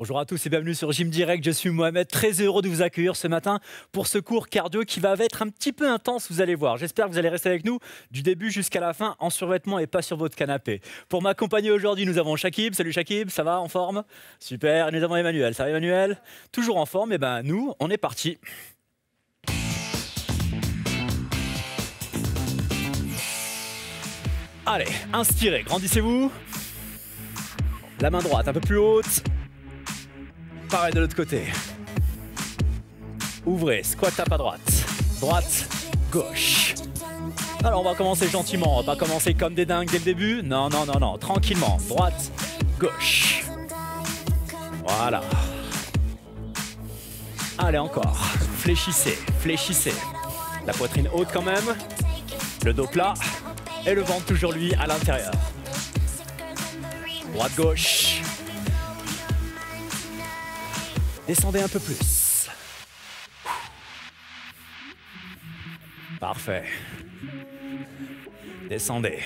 Bonjour à tous et bienvenue sur Gym Direct, je suis Mohamed, très heureux de vous accueillir ce matin pour ce cours cardio qui va être un petit peu intense, vous allez voir. J'espère que vous allez rester avec nous du début jusqu'à la fin en survêtement et pas sur votre canapé. Pour m'accompagner aujourd'hui, nous avons Shakib. Salut Shakib, ça va, en forme? Super, et nous avons Emmanuel. Ça va Emmanuel? Toujours en forme, et ben nous, on est parti. Allez, inspirez, grandissez-vous. La main droite un peu plus haute. Pareil de l'autre côté. Ouvrez, squat tape à droite. Droite, gauche. Alors on va commencer gentiment, on va pas commencer comme des dingues dès le début. Non, non, non, non, tranquillement. Droite, gauche. Voilà. Allez, encore. Fléchissez, fléchissez. La poitrine haute quand même. Le dos plat. Et le ventre toujours lui à l'intérieur. Droite, gauche. Descendez un peu plus. Parfait. Descendez.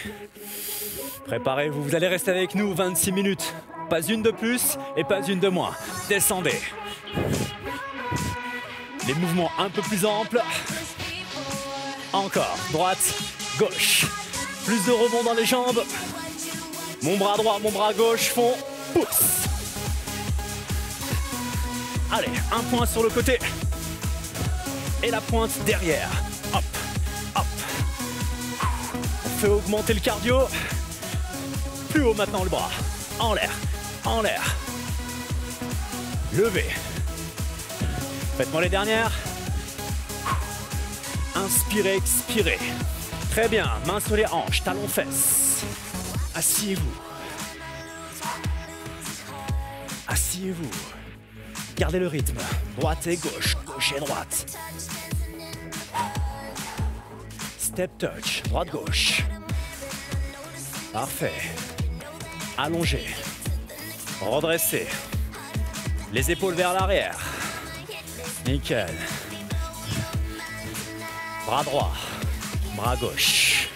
Préparez-vous, vous allez rester avec nous 26 minutes. Pas une de plus et pas une de moins. Descendez. Les mouvements un peu plus amples. Encore. Droite, gauche. Plus de rebond dans les jambes. Mon bras droit, mon bras gauche font pouce. Allez, un point sur le côté. Et la pointe derrière. Hop, hop. On fait augmenter le cardio. Plus haut maintenant le bras. En l'air, en l'air. Levez. Faites-moi les dernières. Inspirez, expirez. Très bien, main sur les hanches, talons fesses. Asseyez-vous. Asseyez-vous. Gardez le rythme. Droite et gauche, gauche et droite. Step touch, droite-gauche. Parfait. Allongez. Redressez. Les épaules vers l'arrière. Nickel. Bras droit, bras gauche.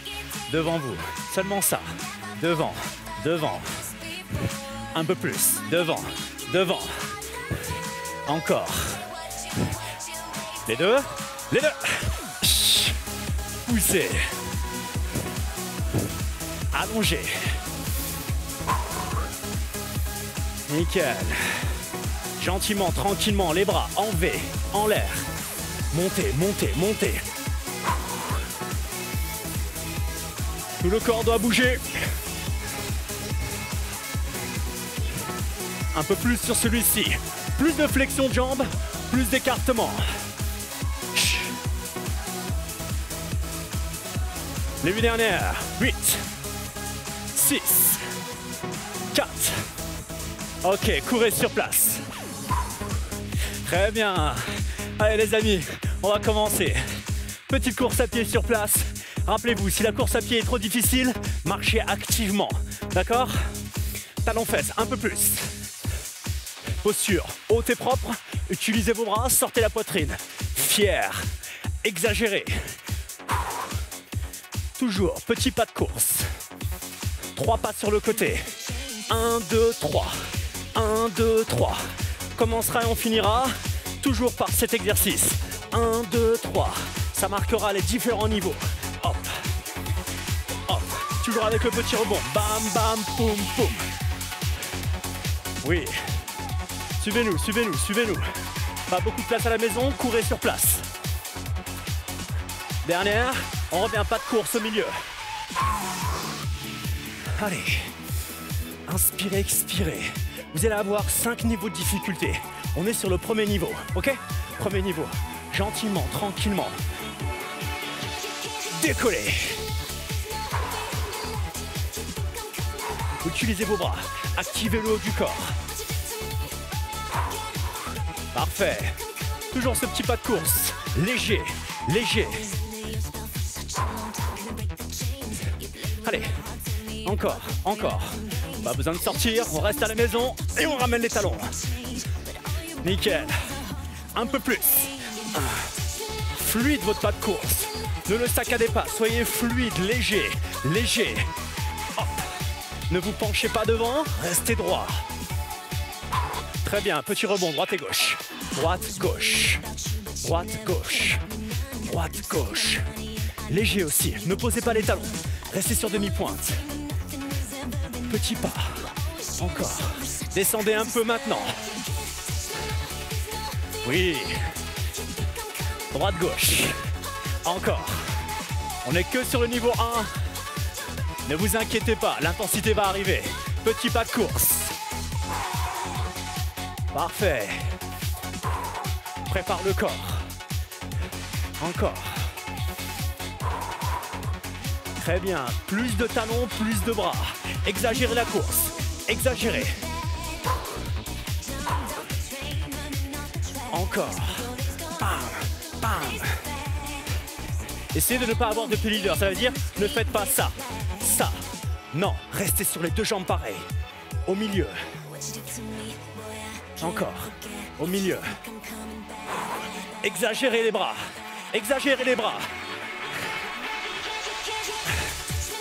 Devant vous. Seulement ça. Devant, devant. Un peu plus. Devant, devant. Encore. Les deux. Les deux. Poussez. Allongez. Nickel. Gentiment, tranquillement, les bras en V, en l'air. Montez, montez, montez. Tout le corps doit bouger. Un peu plus sur celui-ci. Plus de flexion de jambes, plus d'écartement. Les 8 dernières. 8, 6, 4. Ok, courez sur place. Très bien. Allez les amis, on va commencer. Petite course à pied sur place. Rappelez-vous, si la course à pied est trop difficile, marchez activement. D'accord? Talons fesses, un peu plus. Posture haute et propre. Utilisez vos bras, sortez la poitrine. Fier, exagéré. Toujours, petit pas de course. 3 pas sur le côté. 1, 2, 3. 1, 2, 3. On commencera et on finira toujours par cet exercice. 1, 2, 3. Ça marquera les différents niveaux. Hop, hop. Toujours avec le petit rebond. Bam, bam, poum, poum. Oui. Suivez-nous, suivez-nous, suivez-nous. Pas beaucoup de place à la maison, courez sur place. Dernière, on revient, pas de course au milieu. Allez, inspirez, expirez. Vous allez avoir 5 niveaux de difficulté. On est sur le premier niveau, ok? Premier niveau, gentiment, tranquillement. Décollez. Utilisez vos bras, activez le haut du corps. Parfait. Toujours ce petit pas de course. Léger, léger. Allez, encore, encore. Pas besoin de sortir, on reste à la maison et on ramène les talons. Nickel. Un peu plus. Fluide votre pas de course. Ne le saccadez pas, soyez fluide, léger, léger. Hop. Ne vous penchez pas devant, restez droit. Très bien, petit rebond, droite et gauche. Droite, gauche. Droite, gauche. Droite, gauche. Léger aussi, ne posez pas les talons. Restez sur demi-pointe. Petit pas. Encore. Descendez un peu maintenant. Oui. Droite, gauche. Encore. On n'est que sur le niveau 1. Ne vous inquiétez pas, l'intensité va arriver. Petit pas de course. Parfait. Prépare le corps. Encore. Très bien. Plus de talons, plus de bras. Exagérez la course. Exagérez. Encore. Bam, bam. Essayez de ne pas avoir de pied leader. Ça veut dire, ne faites pas ça. Ça. Non. Restez sur les deux jambes pareilles. Au milieu. Encore. Au milieu. Exagérez les bras. Exagérez les bras.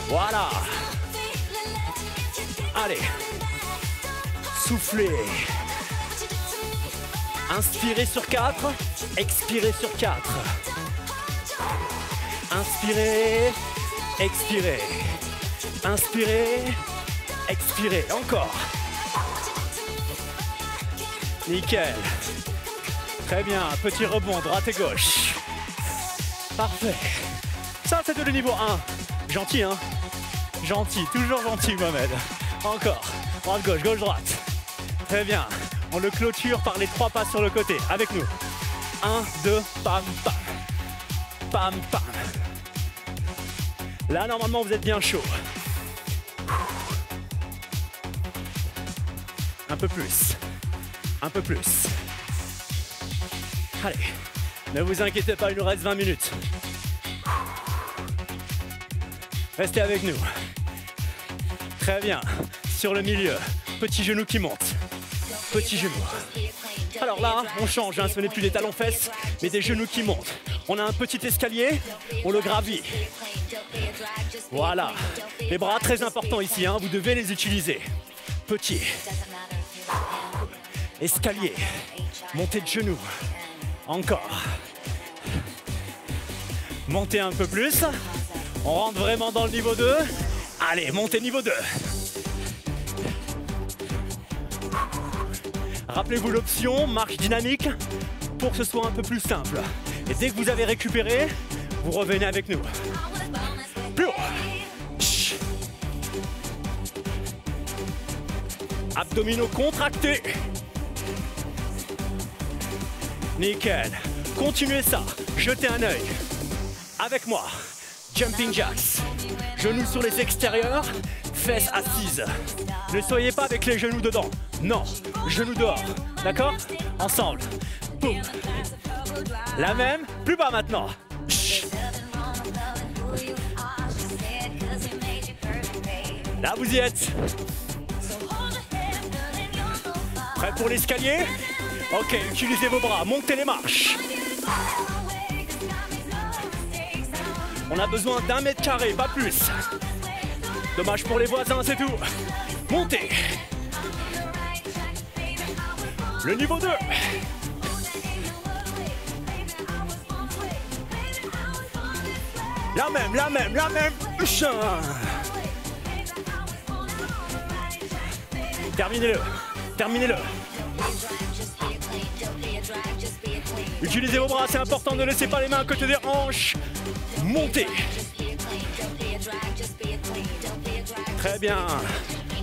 Voilà. Allez. Soufflez. Inspirez sur 4. Expirez sur 4. Inspirez. Expirez. Inspirez. Expirez. Encore. Nickel. Très bien. Petit rebond, droite et gauche. Parfait. Ça, c'était le niveau 1. Gentil, hein? Gentil. Toujours gentil, Mohamed. Encore. Droite, gauche, gauche, droite. Très bien. On le clôture par les 3 pas sur le côté. Avec nous. 1, 2, pam, pam. Pam, pam. Là, normalement, vous êtes bien chaud. Un peu plus. Un peu plus. Allez. Ne vous inquiétez pas, il nous reste 20 minutes. Restez avec nous. Très bien. Sur le milieu. Petit genou qui monte. Petit genou. Alors là, on change. Hein. Ce n'est plus des talons fesses, mais des genoux qui montent. On a un petit escalier. On le gravit. Voilà. Les bras, très importants ici. Hein. Vous devez les utiliser. Petit. Escalier. Montée de genoux. Encore. Montez un peu plus. On rentre vraiment dans le niveau 2. Allez, montez niveau 2. Rappelez-vous l'option marche dynamique pour que ce soit un peu plus simple. Et dès que vous avez récupéré, vous revenez avec nous. Plus haut. Chut. Abdominaux contractés. Nickel. Continuez ça. Jetez un œil. Avec moi. Jumping jacks. Genoux sur les extérieurs. Fesses assises. Ne soyez pas avec les genoux dedans. Non. Genoux dehors. D'accord? Ensemble. Boum. La même. Plus bas maintenant. Chut. Là, vous y êtes. Prêt pour l'escalier? Ok, utilisez vos bras, montez les marches. On a besoin d'1 mètre carré, pas plus. Dommage pour les voisins, c'est tout. Montez. Le niveau 2. La même, la même, la même. Terminez-le, terminez-le. Utilisez vos bras, c'est important, ne laissez pas les mains à côté des hanches. Montez. Très bien.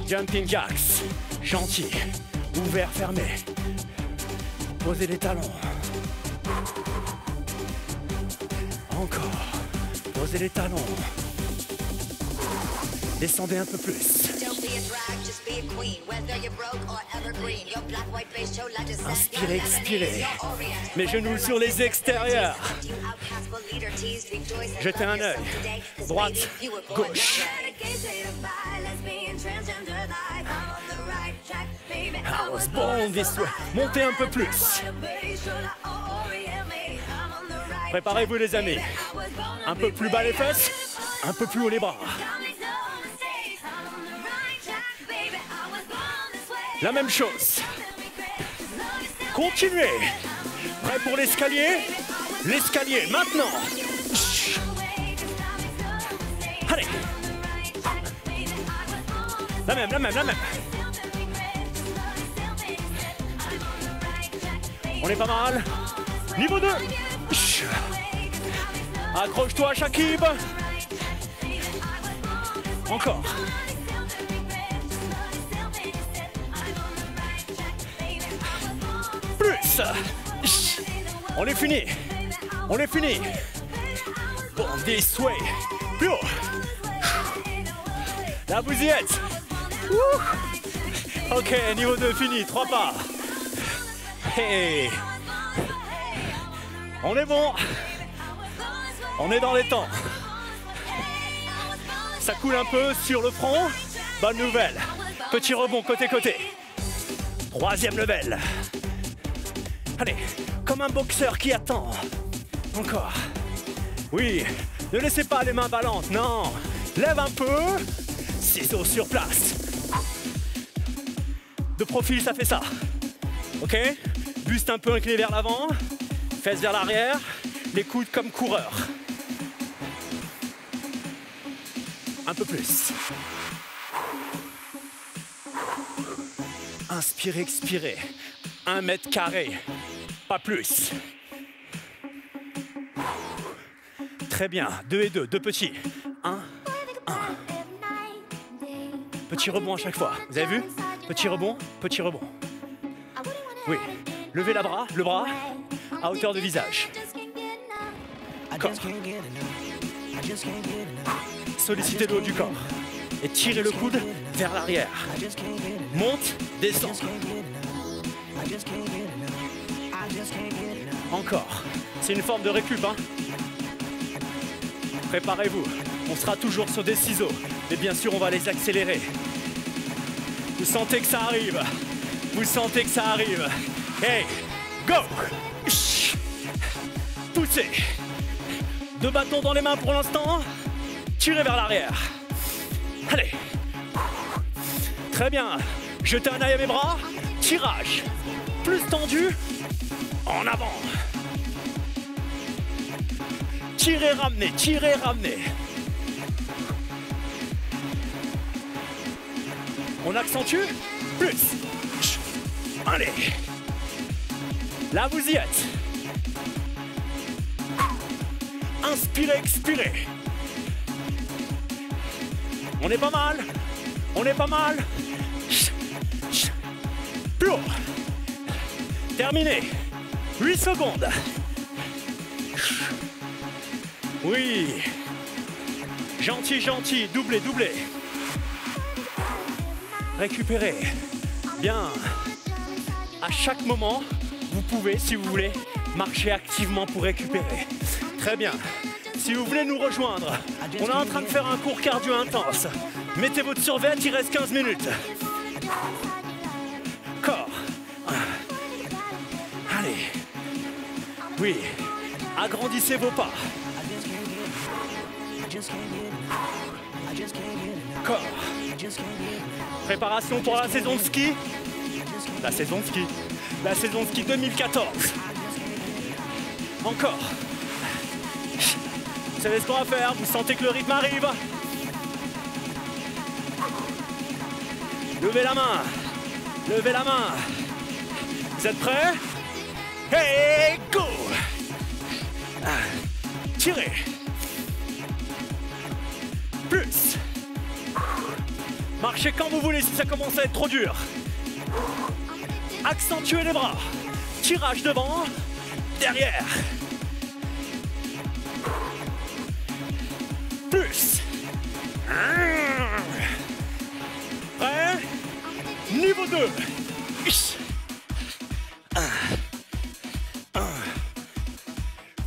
Jumping jacks. Gentil. Ouvert, fermé. Posez les talons. Encore. Posez les talons. Descendez un peu plus. Inspirez, expirez. Mes genoux sur les extérieurs. Jetez un œil. Droite, gauche. I was born this way. Montez un peu plus. Préparez-vous les amis. Un peu plus bas les fesses, un peu plus haut les bras. La même chose. Continuez. Prêt pour l'escalier? L'escalier, maintenant. Allez. La même. On est pas mal. Niveau 2. Accroche-toi, Shakib. Encore. Plus. On est fini. Bon, this way. Plus haut. La bousillette. Ok, niveau 2 fini. 3 pas. Hey. On est bon. On est dans les temps. Ça coule un peu sur le front. Bonne nouvelle. Petit rebond côté-côté. 3e level. Allez, comme un boxeur qui attend. Encore. Oui, ne laissez pas les mains ballantes, non. Lève un peu. Ciseaux sur place. De profil, ça fait ça. Ok? Buste un peu incliné vers l'avant. Fesses vers l'arrière. Les coudes comme coureur. Un peu plus. Inspirez, expirez. 1 mètre carré. Pas plus. Très bien. 2 et 2. 2 petits. 1, 1. Petit rebond à chaque fois. Vous avez vu? Petit rebond, petit rebond. Oui. Levez le bras à hauteur de visage. Corps. Sollicitez le haut du corps et tirez le coude vers l'arrière. Monte, descend. Encore. C'est une forme de récup, hein. Préparez-vous. On sera toujours sur des ciseaux, mais bien sûr, on va les accélérer. Vous sentez que ça arrive. Hey, go! Poussez. 2 bâtons dans les mains pour l'instant. Tirez vers l'arrière. Allez. Très bien. Jetez un œil à mes bras. Tirage. Plus tendu. En avant. Tirez, ramenez. On accentue. Plus. Allez. La bousillette. Inspirez, expirez. On est pas mal. Plus haut. Terminé. 8 secondes. Oui. Gentil. Doublez. Récupérez. Bien. À chaque moment, vous pouvez, si vous voulez, marcher activement pour récupérer. Très bien. Si vous voulez nous rejoindre, on est en train de faire un cours cardio intense. Mettez votre survêt, il reste 15 minutes. Corps. Allez. Oui. Agrandissez vos pas. Corps. Préparation pour la saison de ski. La saison de ski 2014. Encore. Vous savez ce qu'on va faire, vous sentez que le rythme arrive. Levez la main. Vous êtes prêts? Hey, go! Tirez. Plus. Marchez quand vous voulez si ça commence à être trop dur. Accentuez les bras. Tirage devant, derrière. Plus. Prêt? Niveau 2.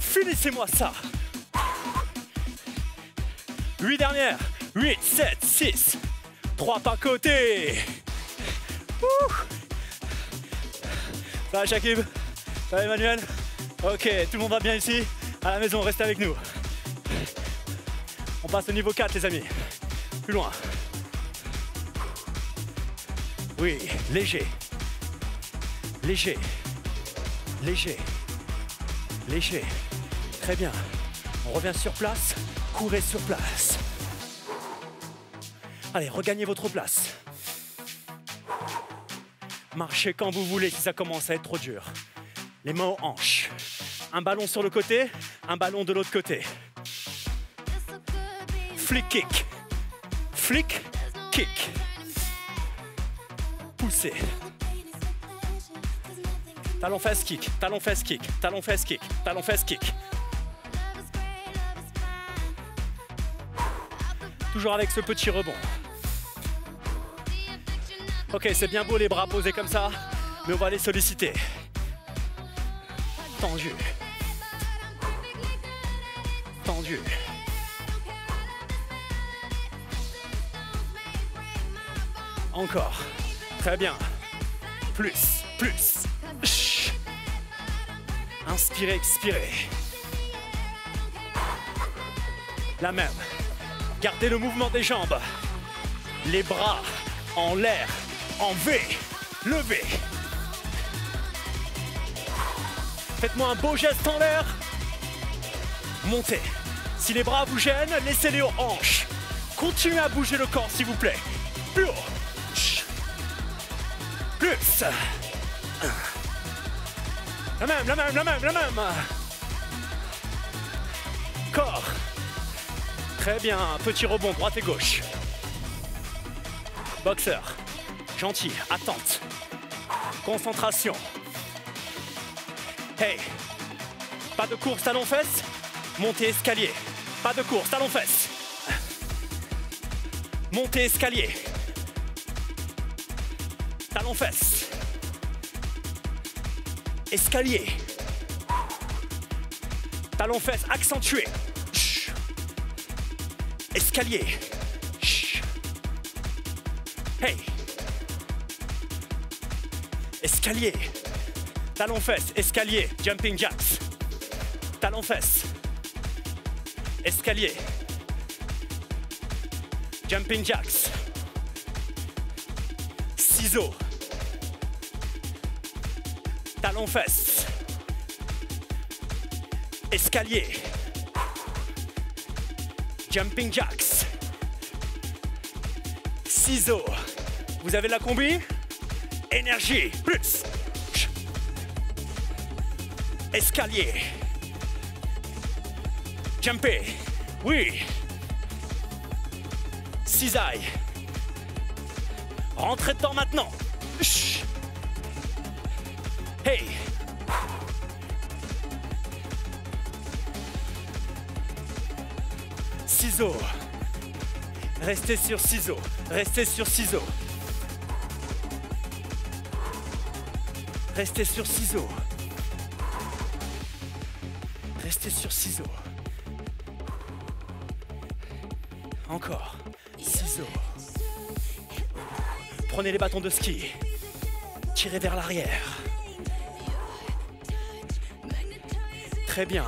Finissez-moi ça. 8 dernières. 8, 7, 6. 3 pas côté. Ça va, Shakib? Ça va, Emmanuel? Ok, tout le monde va bien ici? À la maison, restez avec nous. On passe au niveau 4, les amis. Plus loin. Oui, léger. Léger. Léger. Très bien. On revient sur place. Courez sur place. Allez, regagnez votre place. Marchez quand vous voulez si ça commence à être trop dur. Les mains aux hanches. Un ballon sur le côté, un ballon de l'autre côté. Flick kick. Flick kick. Poussez. Talon fesse kick, talon fesse kick, talon fesse kick, talon fesse kick. Toujours avec ce petit rebond. Ok, c'est bien beau les bras posés comme ça, mais on va les solliciter. Tendu. Tendu. Encore. Très bien. Plus, plus. Chut. Inspirez, expirez. La même. Gardez le mouvement des jambes. Les bras en l'air, en V. Levez. Faites-moi un beau geste en l'air. Montez. Si les bras vous gênent, laissez-les aux hanches. Continuez à bouger le corps, s'il vous plaît. Plus haut. Plus. La même, la même, la même, la même. Corps. Très bien. Petit rebond, droite et gauche. Boxeur. Gentil. Attente. Concentration. Hey. Pas de course, talon-fesse. Montée escalier. Pas de course, talon-fesse. Montée escalier. Talon-fesse. Escalier. Talon-fesse accentué. Escalier. Hey. Escalier. Talon-fesse, escalier, jumping jacks. Talon-fesse. Escalier. Jumping jacks. Ciseaux. Talon-fesse. Escalier. Jumping jacks. Ciseaux. Vous avez la combi? Énergie. Plus. Escalier. Jumper. Oui. Cisaille. Rentrez dedans maintenant. Hey. Ciseaux. Restez sur ciseaux. Restez sur ciseaux. Restez sur ciseaux. Restez sur ciseaux. Encore. Ciseaux. Prenez les bâtons de ski. Tirez vers l'arrière. Très bien.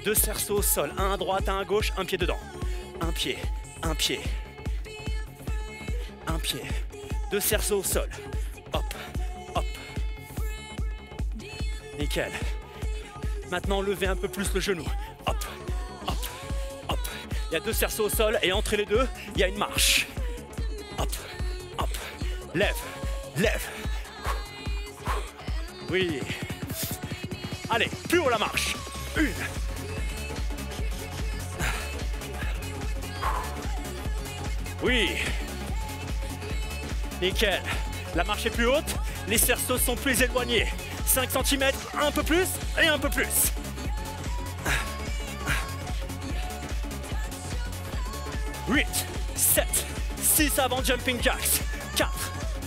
2 cerceaux au sol. Un à droite, un à gauche, un pied dedans. Un pied, un pied. Un pied. 2 cerceaux au sol. Hop, hop. Nickel. Maintenant, levez un peu plus le genou. Hop, hop, hop. Il y a 2 cerceaux au sol et entre les deux, il y a une marche. Hop, hop. Lève, lève. Oui. Allez, plus haut la marche. 1. Oui. Nickel. La marche est plus haute, les cerceaux sont plus éloignés. 5 cm, un peu plus et un peu plus. 8, 7, 6 avant jumping jacks. 4,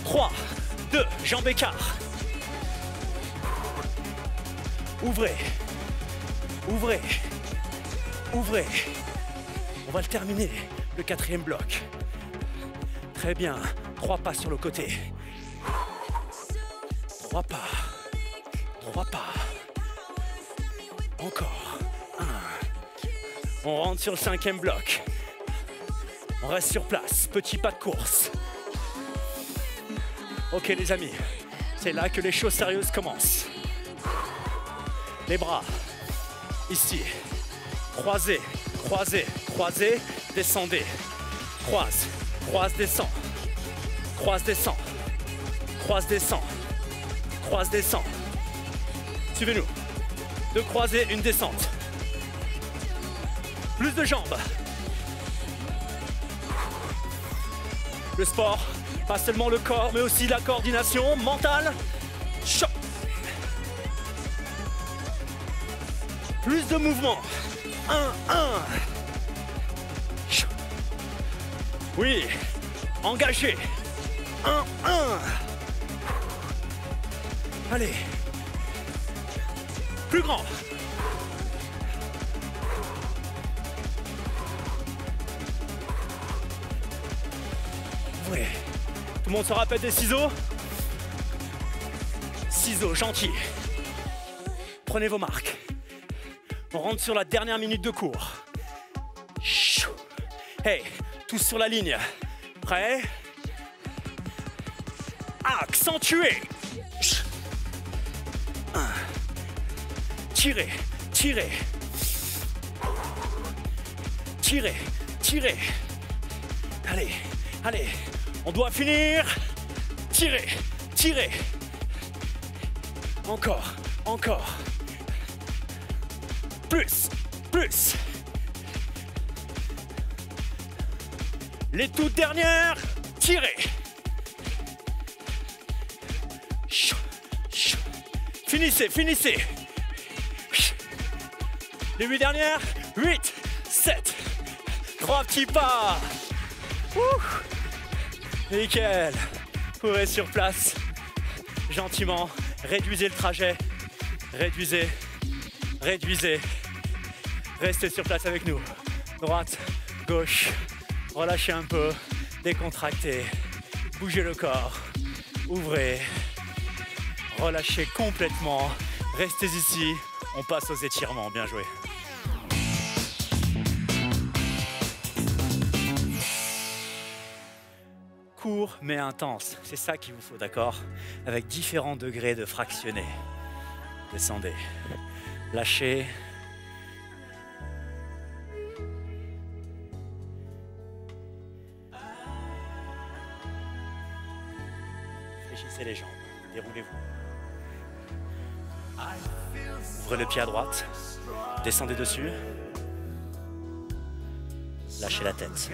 3, 2, jambes écart. Ouvrez. Ouvrez. Ouvrez. On va le terminer, le 4e bloc. Très bien. 3 pas sur le côté. 3 pas. 3 pas. Encore. 1. On rentre sur le 5e bloc. On reste sur place. Petit pas de course. Ok les amis. C'est là que les choses sérieuses commencent. Les bras, ici. Croisez, croisez, croisez, descendez. Croise, croise, descend. Croise, descend. Croise, descend. Croise, descend. Suivez-nous. 2 croisées, une descente. Plus de jambes. Le sport, pas seulement le corps, mais aussi la coordination mentale. Chop. Plus de mouvements. 1, 1. Chop. Oui, engagé. 1, 1. Allez. Plus grand. Oui. Tout le monde se rappelle des ciseaux? Ciseaux, gentil. Prenez vos marques. On rentre sur la dernière minute de cours. Hey, tous sur la ligne. Prêt? Accentuez. Tirez, tirez. Tirez, tirez. Allez, allez. On doit finir. Tirez, tirez. Encore, encore. Plus, plus. Les toutes dernières. Tirez. Finissez, finissez. Les 8 dernières. 8, 7. 3 petits pas. Ouh. Nickel. Courez sur place. Gentiment. Réduisez le trajet. Réduisez. Réduisez. Restez sur place avec nous. Droite, gauche. Relâchez un peu. Décontractez. Bougez le corps. Ouvrez. Relâchez complètement. Restez ici. On passe aux étirements. Bien joué. Court mais intense. C'est ça qu'il vous faut, d'accord? Avec différents degrés de fractionné. Descendez. Lâchez. Fléchissez les jambes. Déroulez-vous. Ouvrez le pied à droite. Descendez dessus. Lâchez la tête.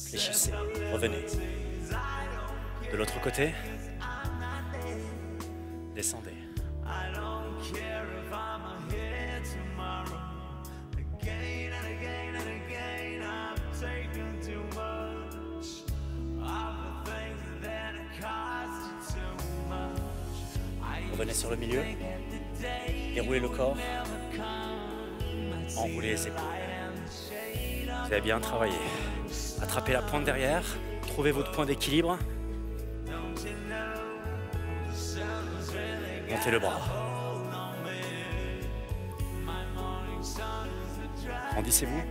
Fléchissez. Revenez. De l'autre côté. Descendez. Revenez sur le milieu. Déroulez le corps. Enroulez les épaules. Vous avez bien travaillé. Attrapez la pointe derrière. Trouvez votre point d'équilibre. Montez le bras. Grandissez-vous.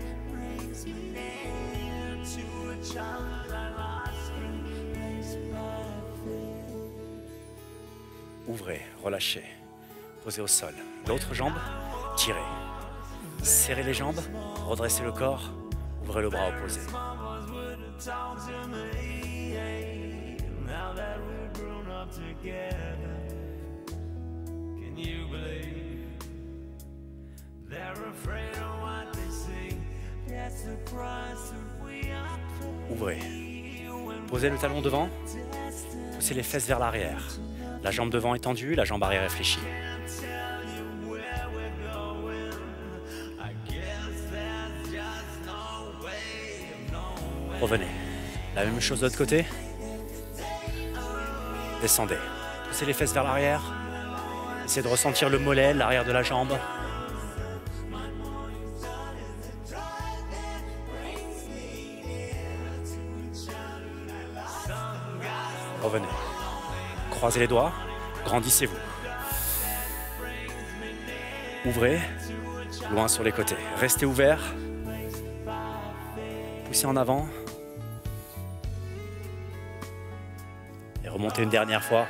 Ouvrez, relâchez. Posez au sol. L'autre jambe, tirez. Serrez les jambes, redressez le corps. Ouvrez le bras opposé. Ouvrez. Posez le talon devant. Poussez les fesses vers l'arrière. La jambe devant est tendue, la jambe arrière est fléchie. Revenez. La même chose de l'autre côté. Descendez. Poussez les fesses vers l'arrière. Essayez de ressentir le mollet, l'arrière de la jambe. Revenez. Croisez les doigts. Grandissez-vous. Ouvrez. Loin sur les côtés. Restez ouvert. poussez en avant. Et remontez une dernière fois.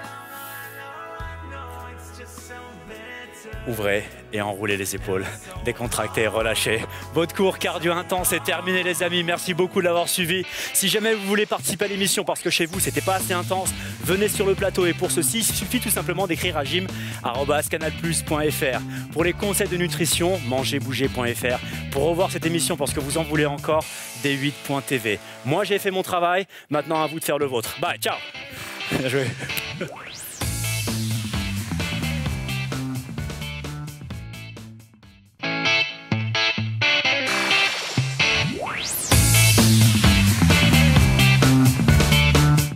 Ouvrez et enroulez les épaules. Décontractez, relâchez. Votre cours cardio intense est terminé les amis. Merci beaucoup de l'avoir suivi. Si jamais vous voulez participer à l'émission parce que chez vous c'était pas assez intense, venez sur le plateau et pour ceci, il suffit tout simplement d'écrire à gym@canalplus.fr. Pour les conseils de nutrition, mangerbouger.fr. Pour revoir cette émission parce que vous en voulez encore, d8.tv. Moi j'ai fait mon travail, maintenant à vous de faire le vôtre. Bye, ciao. Bien joué.